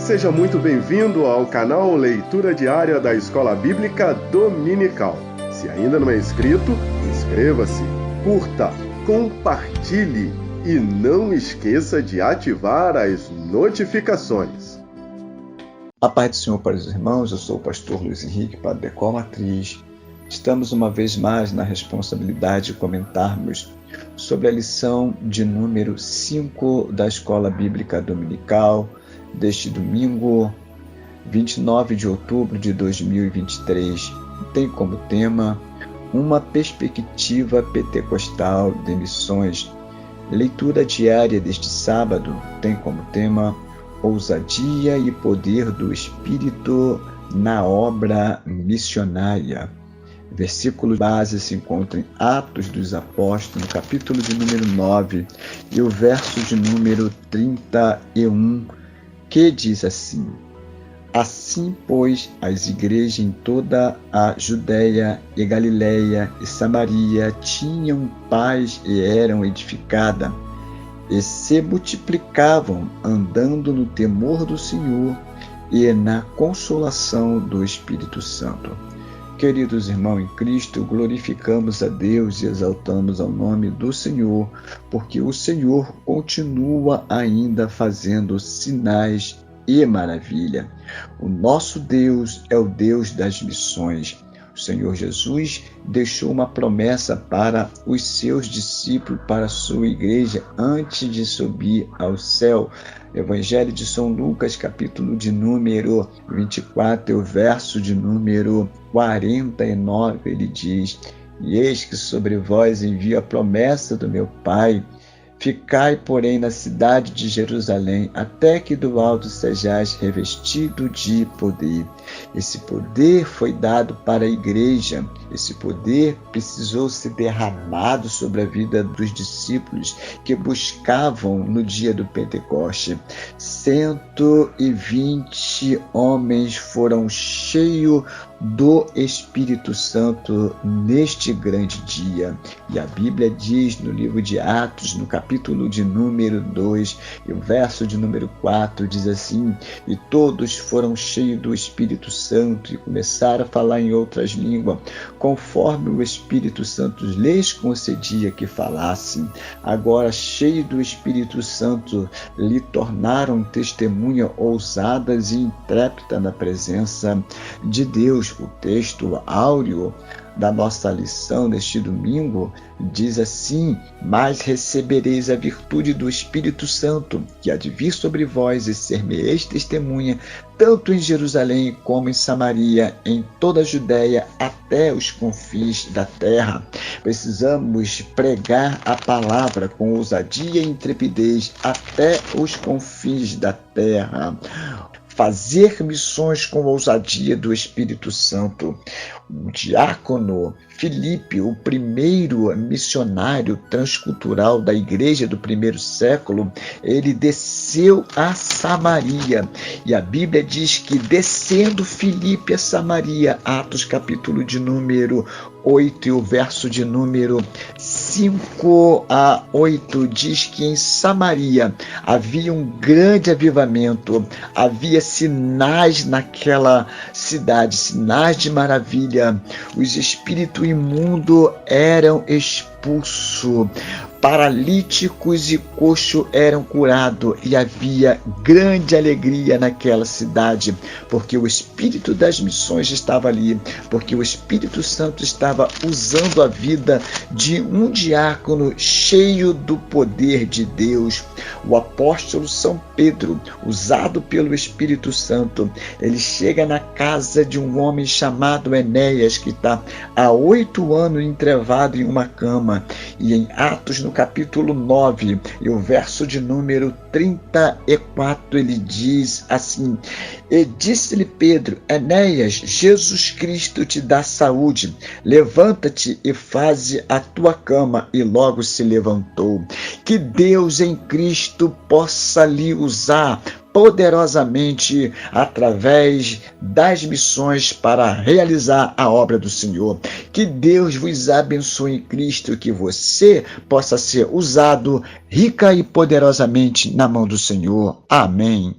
Seja muito bem-vindo ao canal Leitura Diária da Escola Bíblica Dominical. Se ainda não é inscrito, inscreva-se, curta, compartilhe e não esqueça de ativar as notificações. A paz do Senhor para os irmãos, eu sou o pastor Luiz Henrique, padre da Decor Matriz. Estamos uma vez mais na responsabilidade de comentarmos sobre a lição de número 5 da Escola Bíblica Dominical, deste domingo, 29 de outubro de 2023. Tem como tema uma perspectiva pentecostal de missões. Leitura diária deste sábado tem como tema ousadia e poder do Espírito na obra missionária. Versículo base se encontra em Atos dos Apóstolos, no capítulo de número 9, e o verso de número 31, que diz assim: Assim, pois, as igrejas em toda a Judéia e Galiléia e Samaria tinham paz e eram edificadas, e se multiplicavam, andando no temor do Senhor e na consolação do Espírito Santo. Queridos irmãos em Cristo, glorificamos a Deus e exaltamos ao nome do Senhor, porque o Senhor continua ainda fazendo sinais e maravilha. O nosso Deus é o Deus das missões. O Senhor Jesus deixou uma promessa para os seus discípulos, para a sua igreja, antes de subir ao céu. Evangelho de São Lucas, capítulo de número 24, o verso de número 49, ele diz: E eis que sobre vós envio a promessa do meu Pai. Ficai, porém, na cidade de Jerusalém, até que do alto sejais revestido de poder. Esse poder foi dado para a igreja. Esse poder precisou ser derramado sobre a vida dos discípulos que buscavam no dia do Pentecoste. 120 homens foram cheios do Espírito Santo neste grande dia. E a Bíblia diz no livro de Atos, no capítulo de número 2, e o verso de número 4, diz assim: E todos foram cheios do Espírito Santo e começaram a falar em outras línguas, conforme o Espírito Santo lhes concedia que falassem. Agora, cheios do Espírito Santo, lhe tornaram testemunha ousadas e intrépidas na presença de Deus. O texto áureo da nossa lição deste domingo diz assim: Mas recebereis a virtude do Espírito Santo, que há de vir sobre vós, e ser-me-eis testemunha, tanto em Jerusalém como em Samaria, em toda a Judéia, até os confins da terra. Precisamos pregar a palavra com ousadia e intrepidez até os confins da terra. Fazer missões com ousadia do Espírito Santo. O diácono Filipe, o primeiro missionário transcultural da igreja do primeiro século, ele desceu a Samaria. E a Bíblia diz que descendo Filipe a Samaria, Atos capítulo de número 8 e o verso de número 5 a 8, diz que em Samaria havia um grande avivamento, havia sinais naquela cidade, sinais de maravilha. Os espíritos imundos eram expulsos, paralíticos e coxos eram curados, e havia grande alegria naquela cidade, porque o Espírito das missões estava ali, porque o Espírito Santo estava usando a vida de um diácono cheio do poder de Deus. O apóstolo São Pedro, usado pelo Espírito Santo, ele chega na casa de um homem chamado Enéas, que está há 8 anos entrevado em uma cama, e em Atos, no capítulo 9, e o verso de número 34, ele diz assim: E disse-lhe Pedro: Enéas, Jesus Cristo te dá saúde, levanta-te e faze a tua cama. E logo se levantou. Que Deus em Cristo possa lhe usar poderosamente através das missões para realizar a obra do Senhor. Que Deus vos abençoe em Cristo, que você possa ser usado rica e poderosamente na mão do Senhor. Amém.